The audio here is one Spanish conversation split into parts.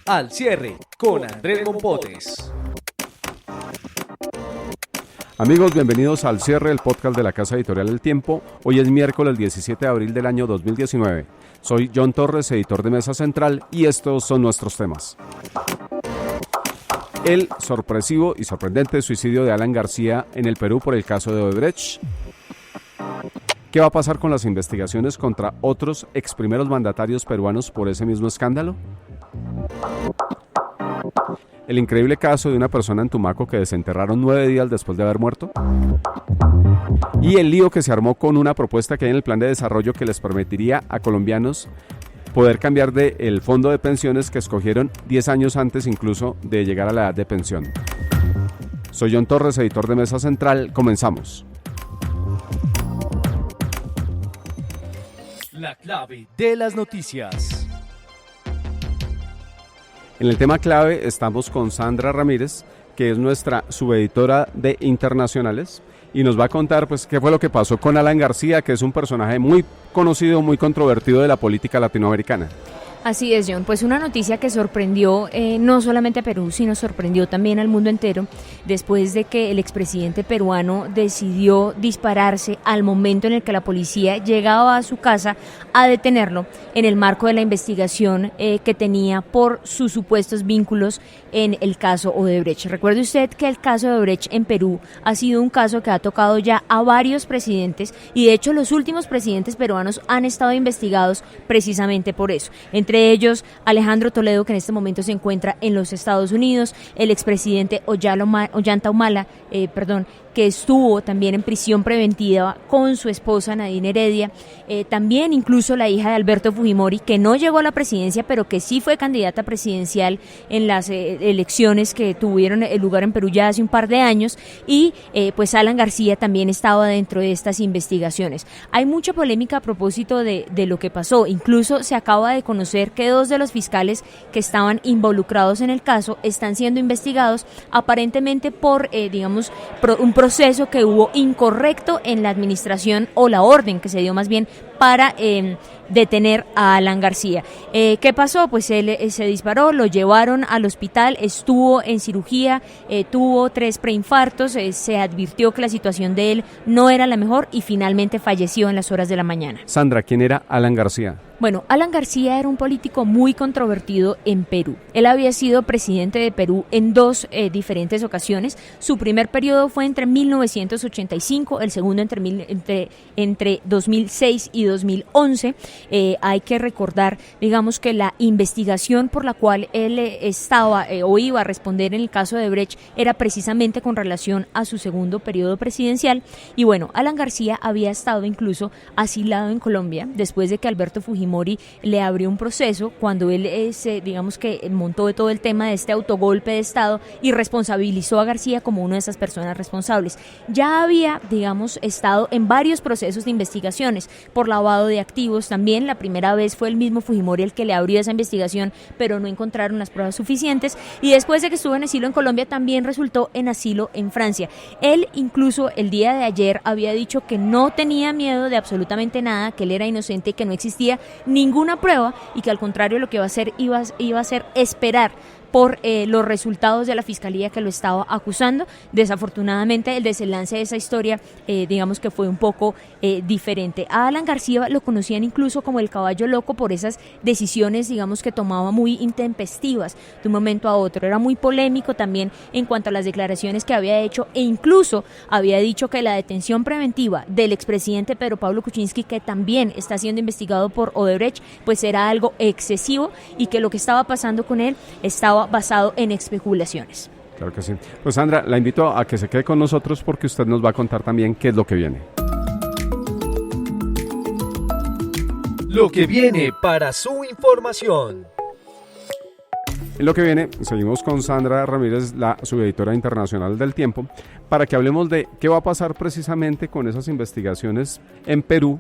Al cierre con Andrés Mompotes. Amigos, bienvenidos al cierre del podcast de la Casa Editorial El Tiempo. Hoy es miércoles 17 de abril del año 2019. Soy John Torres, editor de Mesa Central, y estos son nuestros temas. El sorpresivo y sorprendente suicidio de Alan García en el Perú por el caso de Odebrecht. ¿Qué va a pasar con las investigaciones contra otros ex primeros mandatarios peruanos por ese mismo escándalo? El increíble caso de una persona en Tumaco que desenterraron 9 días después de haber muerto. Y el lío que se armó con una propuesta que hay en el plan de desarrollo que les permitiría a colombianos poder cambiar del fondo de pensiones que escogieron 10 años antes incluso de llegar a la edad de pensión. Soy John Torres, editor de Mesa Central. Comenzamos. La clave de las noticias. En el tema clave estamos con Sandra Ramírez, que es nuestra subeditora de Internacionales, y nos va a contar pues qué fue lo que pasó con Alan García, que es un personaje muy conocido, muy controvertido de la política latinoamericana. Así es, John, pues una noticia que sorprendió no solamente a Perú, sino sorprendió también al mundo entero, después de que el expresidente peruano decidió dispararse al momento en el que la policía llegaba a su casa a detenerlo en el marco de la investigación que tenía por sus supuestos vínculos en el caso Odebrecht. Recuerde usted que el caso de Odebrecht en Perú ha sido un caso que ha tocado ya a varios presidentes, y de hecho los últimos presidentes peruanos han estado investigados precisamente por eso. Entre ellos, Alejandro Toledo, que en este momento se encuentra en los Estados Unidos, el expresidente Ollanta Humala, que estuvo también en prisión preventiva con su esposa Nadine Heredia, también incluso la hija de Alberto Fujimori, que no llegó a la presidencia, pero que sí fue candidata presidencial en las elecciones que tuvieron lugar en Perú ya hace un par de años, y pues Alan García también estaba dentro de estas investigaciones. Hay mucha polémica a propósito de lo que pasó. Incluso se acaba de conocer que 2 de los fiscales que estaban involucrados en el caso están siendo investigados aparentemente por, un proceso que hubo incorrecto en la administración, o la orden que se dio más bien para detener a Alan García. ¿Qué pasó? Pues él se disparó, lo llevaron al hospital, estuvo en cirugía, tuvo 3 preinfartos, se advirtió que la situación de él no era la mejor y finalmente falleció en las horas de la mañana. Sandra, ¿quién era Alan García? Bueno, Alan García era un político muy controvertido en Perú. Él había sido presidente de Perú en 2 diferentes ocasiones. Su primer periodo fue entre 1985, el segundo entre 2006 y 2011. Hay que recordar, que la investigación por la cual él estaba o iba a responder en el caso de Odebrecht era precisamente con relación a su segundo periodo presidencial. Y bueno, Alan García había estado incluso asilado en Colombia después de que Alberto Fujimori le abrió un proceso cuando él montó todo el tema de este autogolpe de Estado y responsabilizó a García como una de esas personas responsables. Ya había, estado en varios procesos de investigaciones por lavado de activos. También la primera vez fue el mismo Fujimori el que le abrió esa investigación, pero no encontraron las pruebas suficientes, y después de que estuvo en asilo en Colombia también resultó en asilo en Francia. Él incluso el día de ayer había dicho que no tenía miedo de absolutamente nada, que él era inocente y que no existía ninguna prueba, y que al contrario lo que iba a hacer esperar por los resultados de la fiscalía que lo estaba acusando. Desafortunadamente el desenlace de esa historia que fue un poco diferente. A Alan García lo conocían incluso como el caballo loco por esas decisiones que tomaba muy intempestivas de un momento a otro. Era muy polémico también en cuanto a las declaraciones que había hecho, e incluso había dicho que la detención preventiva del expresidente Pedro Pablo Kuczynski, que también está siendo investigado por Odebrecht, pues era algo excesivo, y que lo que estaba pasando con él estaba basado en especulaciones. Claro que sí. Pues Sandra, la invito a que se quede con nosotros porque usted nos va a contar también qué es lo que viene. Lo que viene para su información. En lo que viene, seguimos con Sandra Ramírez, la subeditora internacional del Tiempo, para que hablemos de qué va a pasar precisamente con esas investigaciones en Perú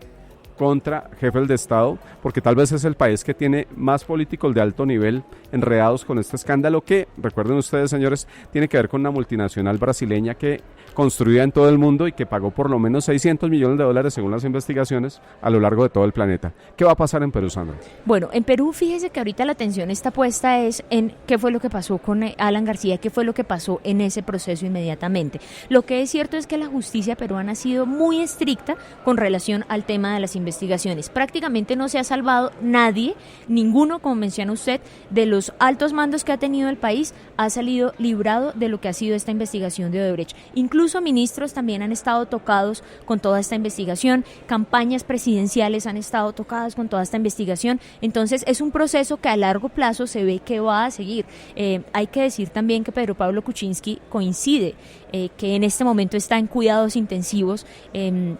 contra jefes de Estado, porque tal vez es el país que tiene más políticos de alto nivel enredados con este escándalo que, recuerden ustedes señores, tiene que ver con una multinacional brasileña que construida en todo el mundo y que pagó por lo menos $600 millones según las investigaciones a lo largo de todo el planeta. ¿Qué va a pasar en Perú, Sandra? Bueno, en Perú fíjese que ahorita la atención está puesta es en qué fue lo que pasó con Alan García, qué fue lo que pasó en ese proceso inmediatamente. Lo que es cierto es que la justicia peruana ha sido muy estricta con relación al tema de las investigaciones. Prácticamente no se ha salvado nadie, ninguno, como menciona usted, de los altos mandos que ha tenido el país ha salido librado de lo que ha sido esta investigación de Odebrecht. Incluso ministros también han estado tocados con toda esta investigación, campañas presidenciales han estado tocadas con toda esta investigación, entonces es un proceso que a largo plazo se ve que va a seguir. Hay que decir también que Pedro Pablo Kuczynski coincide que en este momento está en cuidados intensivos,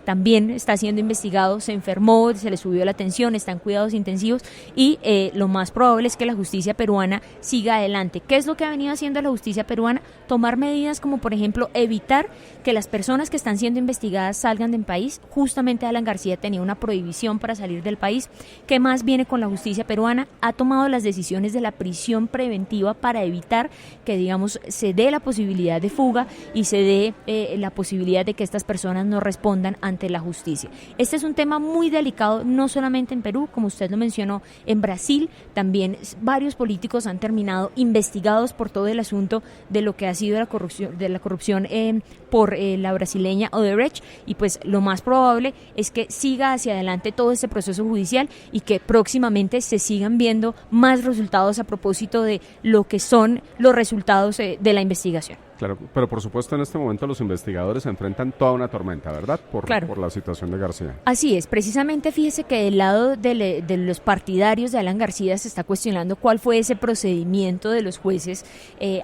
también está siendo investigado, se enfermó, se le subió la tensión, está en cuidados intensivos y lo más probable es que la justicia peruana siga adelante. ¿Qué es lo que ha venido haciendo la justicia peruana? Tomar medidas como por ejemplo evitar que las personas que están siendo investigadas salgan del país. Justamente Alan García tenía una prohibición para salir del país. ¿Qué más viene con la justicia peruana? Ha tomado las decisiones de la prisión preventiva para evitar que, digamos, se dé la posibilidad de fuga y se dé la posibilidad de que estas personas no respondan ante la justicia. Este es un tema muy delicado, no solamente en Perú, como usted lo mencionó, en Brasil también varios políticos han terminado investigados por todo el asunto de lo que ha sido la corrupción por la brasileña Odebrecht, y pues lo más probable es que siga hacia adelante todo este proceso judicial y que próximamente se sigan viendo más resultados a propósito de lo que son los resultados de la investigación. Claro, pero por supuesto en este momento los investigadores se enfrentan toda una tormenta, ¿verdad? Por la situación de García. Así es, precisamente fíjese que del lado de los partidarios de Alan García se está cuestionando cuál fue ese procedimiento de los jueces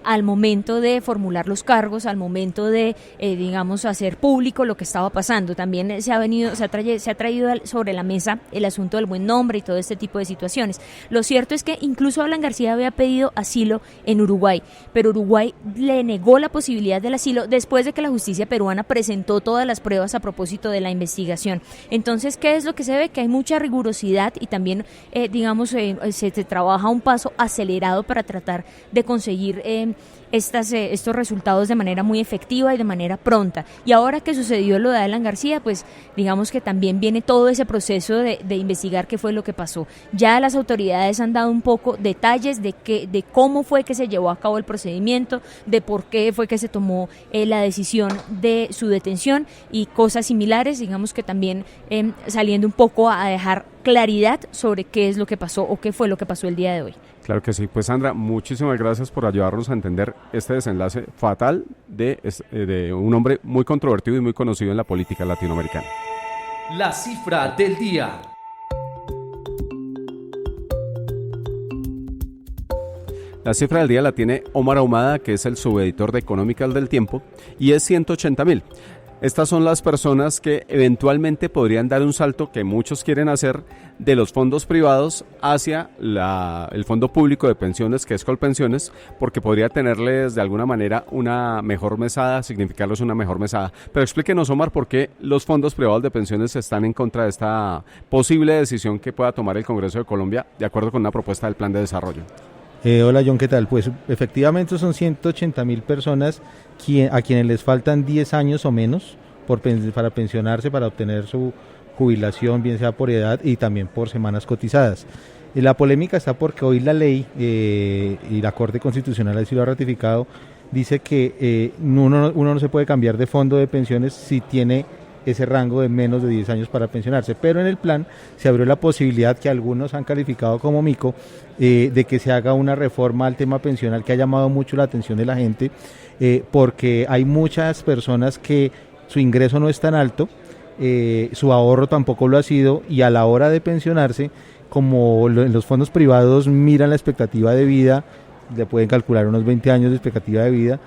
al momento de formular los cargos, al momento de, digamos, hacer público lo que estaba pasando. También se ha traído sobre la mesa el asunto del buen nombre y todo este tipo de situaciones. Lo cierto es que incluso Alan García había pedido asilo en Uruguay, pero Uruguay le negó la posibilidad del asilo después de que la justicia peruana presentó todas las pruebas a propósito de la investigación. Entonces, ¿qué es lo que se ve? Que hay mucha rigurosidad y también, se trabaja a un paso acelerado para tratar de conseguir estos resultados de manera muy efectiva y de manera pronta. Y ahora que sucedió lo de Alan García, pues digamos que también viene todo ese proceso de investigar qué fue lo que pasó. Ya las autoridades han dado un poco detalles de cómo fue que se llevó a cabo el procedimiento, de por qué fue que se tomó la decisión de su detención y cosas similares, digamos que también saliendo un poco a dejar claridad sobre qué es lo que pasó o qué fue lo que pasó el día de hoy. Claro que sí. Pues Sandra, muchísimas gracias por ayudarnos a entender este desenlace fatal de un hombre muy controvertido y muy conocido en la política latinoamericana. La cifra del día. La cifra del día la tiene Omar Ahumada, que es el subeditor de Económicas del Tiempo, y es 180,000. Estas son las personas que eventualmente podrían dar un salto que muchos quieren hacer de los fondos privados hacia el fondo público de pensiones, que es Colpensiones, porque podría tenerles de alguna manera una mejor mesada, significarles una mejor mesada. Pero explíquenos, Omar, por qué los fondos privados de pensiones están en contra de esta posible decisión que pueda tomar el Congreso de Colombia de acuerdo con una propuesta del Plan de Desarrollo. Hola John, ¿qué tal? Pues efectivamente son 180,000 personas a quienes les faltan 10 años o menos para pensionarse, para obtener su jubilación, bien sea por edad y también por semanas cotizadas. La polémica está porque hoy la ley, y la Corte Constitucional así lo ha ratificado, dice que uno no se puede cambiar de fondo de pensiones si tiene ese rango de menos de 10 años para pensionarse, pero en el plan se abrió la posibilidad que algunos han calificado como mico de que se haga una reforma al tema pensional que ha llamado mucho la atención de la gente, porque hay muchas personas que su ingreso no es tan alto, su ahorro tampoco lo ha sido, y a la hora de pensionarse, como en los fondos privados miran la expectativa de vida, le pueden calcular unos 20 años de expectativa de vida,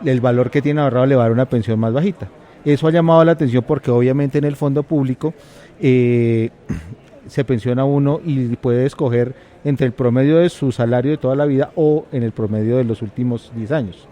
el valor que tiene ahorrado le va a dar una pensión más bajita. Eso ha llamado la atención porque obviamente en el fondo público se pensiona uno y puede escoger entre el promedio de su salario de toda la vida o en el promedio de los últimos 10 años.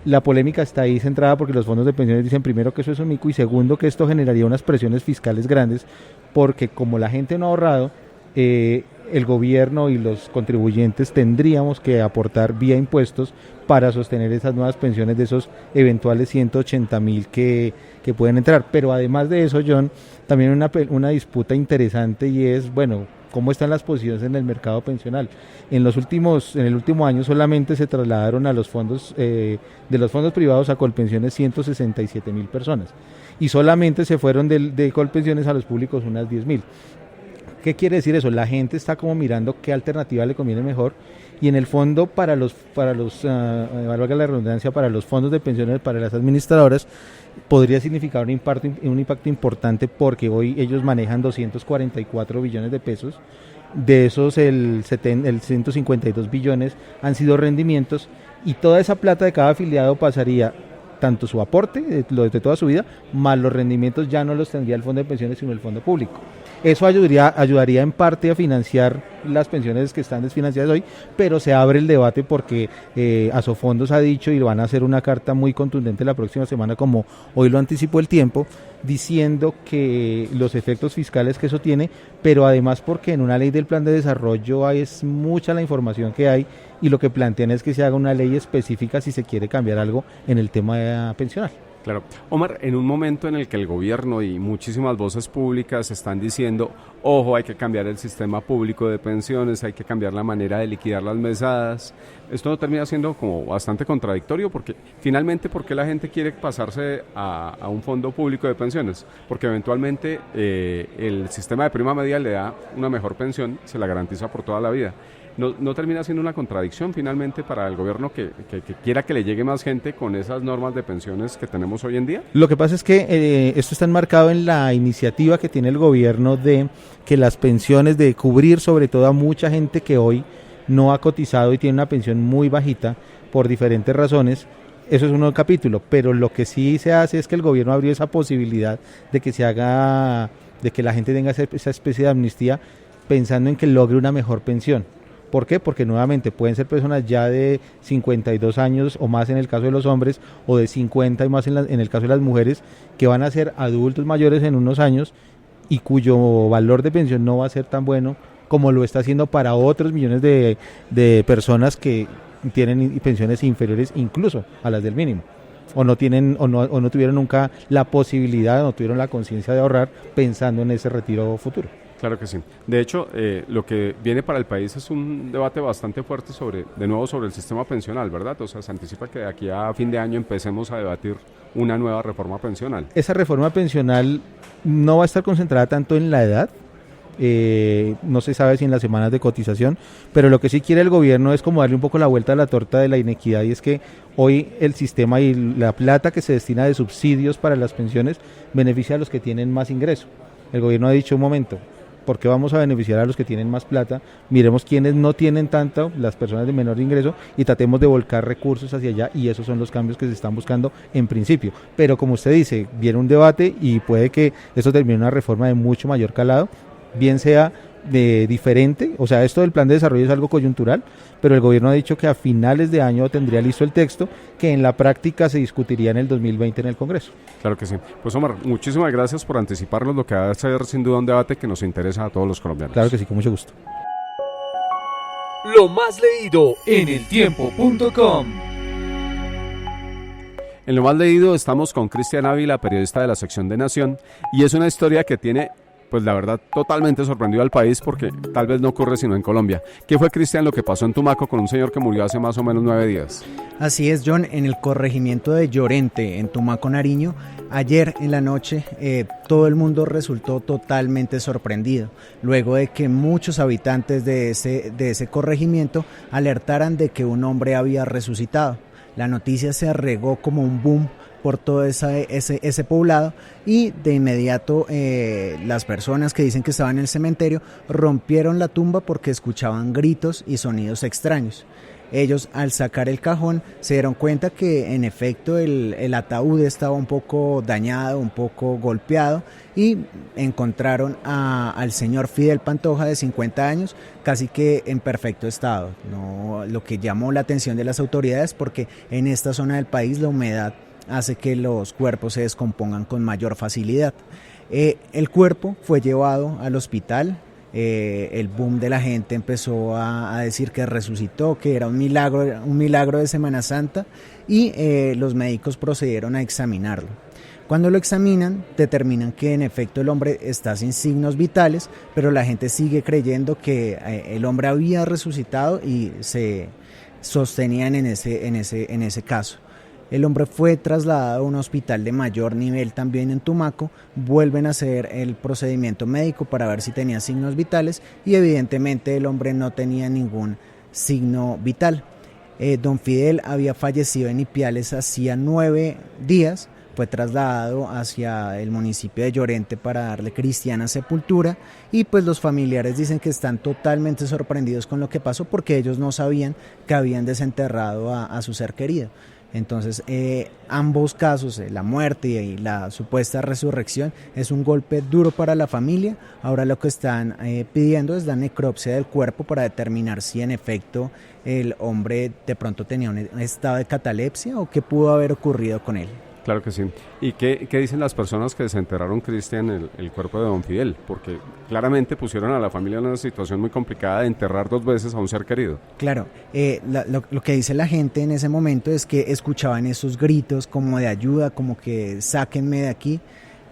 La polémica está ahí centrada porque los fondos de pensiones dicen primero que eso es un mico y segundo que esto generaría unas presiones fiscales grandes porque como la gente no ha ahorrado, el gobierno y los contribuyentes tendríamos que aportar vía impuestos para sostener esas nuevas pensiones de esos eventuales 180.000 que pueden entrar. Pero además de eso, John, también una disputa interesante y es, bueno, cómo están las posiciones en el mercado pensional. En el último año solamente se trasladaron a los fondos de los fondos privados a Colpensiones 167.000 personas y solamente se fueron de Colpensiones a los públicos unas 10.000. ¿Qué quiere decir eso? La gente está como mirando qué alternativa le conviene mejor y en el fondo para los valga la redundancia, para los fondos de pensiones, para las administradoras, podría significar un impacto importante porque hoy ellos manejan 244 billones de pesos, de esos el 152 billones han sido rendimientos y toda esa plata de cada afiliado pasaría tanto su aporte, lo de toda su vida, más los rendimientos ya no los tendría el fondo de pensiones sino el fondo público. Eso ayudaría en parte a financiar las pensiones que están desfinanciadas hoy, pero se abre el debate porque Asofondos ha dicho y van a hacer una carta muy contundente la próxima semana, como hoy lo anticipó el tiempo, diciendo que los efectos fiscales que eso tiene, pero además porque en una ley del plan de desarrollo es mucha la información que hay y lo que plantean es que se haga una ley específica si se quiere cambiar algo en el tema pensional. Claro. Omar, en un momento en el que el gobierno y muchísimas voces públicas están diciendo, ojo, hay que cambiar el sistema público de pensiones, hay que cambiar la manera de liquidar las mesadas, esto no termina siendo como bastante contradictorio porque finalmente, ¿por qué la gente quiere pasarse a un fondo público de pensiones? Porque eventualmente el sistema de prima media le da una mejor pensión, se la garantiza por toda la vida. ¿No termina siendo una contradicción finalmente para el gobierno que quiera que le llegue más gente con esas normas de pensiones que tenemos hoy en día? Lo que pasa es que esto está enmarcado en la iniciativa que tiene el gobierno de que las pensiones, de cubrir sobre todo a mucha gente que hoy no ha cotizado y tiene una pensión muy bajita por diferentes razones. Eso es un capítulo, pero lo que sí se hace es que el gobierno abrió esa posibilidad de que se haga, de que la gente tenga esa especie de amnistía pensando en que logre una mejor pensión. ¿Por qué? Porque nuevamente pueden ser personas ya de 52 años o más en el caso de los hombres o de 50 y más en el caso de las mujeres que van a ser adultos mayores en unos años y cuyo valor de pensión no va a ser tan bueno como lo está haciendo para otros millones de personas que tienen pensiones inferiores incluso a las del mínimo o no tuvieron nunca la posibilidad, no tuvieron la conciencia de ahorrar pensando en ese retiro futuro. Claro que sí. De hecho, lo que viene para el país es un debate bastante fuerte sobre el sistema pensional, ¿verdad? O sea, se anticipa que de aquí a fin de año empecemos a debatir una nueva reforma pensional. Esa reforma pensional no va a estar concentrada tanto en la edad, no se sabe si en las semanas de cotización, pero lo que sí quiere el gobierno es como darle un poco la vuelta a la torta de la inequidad y es que hoy el sistema y la plata que se destina de subsidios para las pensiones beneficia a los que tienen más ingreso. El gobierno ha dicho un momento, ¿por qué vamos a beneficiar a los que tienen más plata? Miremos quiénes no tienen tanto, las personas de menor ingreso, y tratemos de volcar recursos hacia allá, y esos son los cambios que se están buscando en principio. Pero como usted dice, viene un debate y puede que esto termine en una reforma de mucho mayor calado, bien sea de diferente, o sea, esto del plan de desarrollo es algo coyuntural, pero el gobierno ha dicho que a finales de año tendría listo el texto, que en la práctica se discutiría en el 2020 en el Congreso. Claro que sí. Pues Omar, muchísimas gracias por anticiparnos lo que va a ser sin duda un debate que nos interesa a todos los colombianos. Claro que sí, con mucho gusto. Lo más leído en eltiempo.com. En lo más leído estamos con Cristian Ávila, periodista de la sección de Nación, y es una historia que tiene, pues la verdad, totalmente sorprendido al país porque tal vez no ocurre sino en Colombia. ¿Qué fue, Cristian, lo que pasó en Tumaco con un señor que murió hace más o menos 9 días? Así es, John, en el corregimiento de Llorente, en Tumaco, Nariño, ayer en la noche todo el mundo resultó totalmente sorprendido, luego de que muchos habitantes de ese corregimiento alertaran de que un hombre había resucitado. La noticia se regó como un boom por todo ese poblado y de inmediato las personas que dicen que estaban en el cementerio rompieron la tumba porque escuchaban gritos y sonidos extraños. Ellos, al sacar el cajón, se dieron cuenta que en efecto el ataúd estaba un poco dañado, un poco golpeado, y encontraron al señor Fidel Pantoja, de 50 años, casi que en perfecto estado. No, lo que llamó la atención de las autoridades, porque en esta zona del país la humedad hace que los cuerpos se descompongan con mayor facilidad. El cuerpo fue llevado al hospital. El boom de la gente empezó a decir que resucitó, que era un milagro de Semana Santa, y los médicos procedieron a examinarlo. Cuando lo examinan, determinan que en efecto el hombre está sin signos vitales, pero la gente sigue creyendo que el hombre había resucitado y se sostenían en ese caso. El hombre fue trasladado a un hospital de mayor nivel también en Tumaco, vuelven a hacer el procedimiento médico para ver si tenía signos vitales, y evidentemente el hombre no tenía ningún signo vital. Don Fidel había fallecido en Ipiales hacía 9 días, fue trasladado hacia el municipio de Llorente para darle cristiana sepultura, y pues los familiares dicen que están totalmente sorprendidos con lo que pasó, porque ellos no sabían que habían desenterrado a su ser querido. Entonces, ambos casos, la muerte y la supuesta resurrección, es un golpe duro para la familia. Ahora lo que están pidiendo es la necropsia del cuerpo para determinar si en efecto el hombre de pronto tenía un estado de catalepsia o qué pudo haber ocurrido con él. Claro que sí. ¿Y qué dicen las personas que desenterraron, Cristian, el cuerpo de don Fidel? Porque claramente pusieron a la familia en una situación muy complicada de enterrar 2 veces a un ser querido. Claro, lo que dice la gente en ese momento es que escuchaban esos gritos como de ayuda, como que sáquenme de aquí,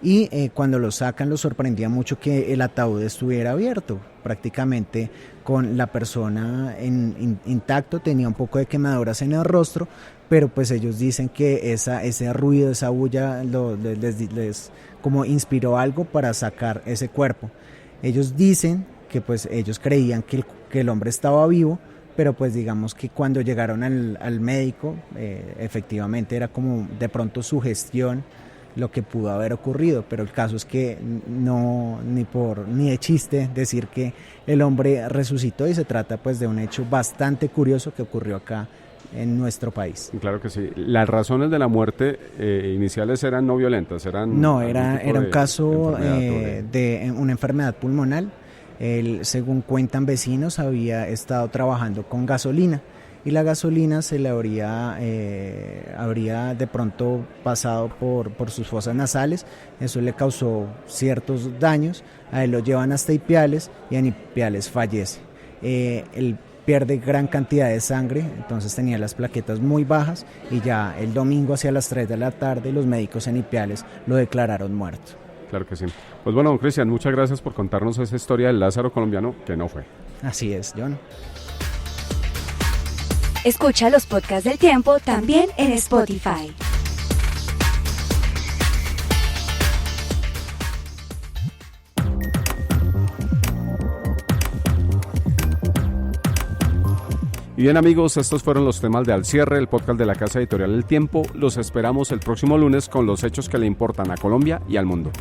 y cuando lo sacan los sorprendía mucho que el ataúd estuviera abierto, prácticamente con la persona intacto, tenía un poco de quemaduras en el rostro, pero pues ellos dicen que ese ruido, esa bulla les como inspiró algo para sacar ese cuerpo. Ellos dicen que pues ellos creían que el hombre estaba vivo, pero pues digamos que cuando llegaron al médico, efectivamente era como de pronto sugestión lo que pudo haber ocurrido, pero el caso es que no, ni de chiste decir que el hombre resucitó, y se trata pues de un hecho bastante curioso que ocurrió acá en nuestro país. Claro que sí. Las razones de la muerte iniciales eran no violentas, eran... No, era un caso de una enfermedad pulmonar. Él, según cuentan vecinos, había estado trabajando con gasolina, y la gasolina se le habría de pronto pasado por sus fosas nasales. Eso le causó ciertos daños. A él lo llevan hasta Ipiales, y en Ipiales fallece. Él pierde gran cantidad de sangre, entonces tenía las plaquetas muy bajas, y ya el domingo hacia las 3 de la tarde los médicos en Ipiales lo declararon muerto. Claro que sí. Pues bueno, don Cristian, muchas gracias por contarnos esa historia del Lázaro colombiano que no fue. Así es, John. Escucha los podcasts del Tiempo también en Spotify. Y bien, amigos, estos fueron los temas de Al Cierre, el podcast de la Casa Editorial El Tiempo. Los esperamos el próximo lunes con los hechos que le importan a Colombia y al mundo.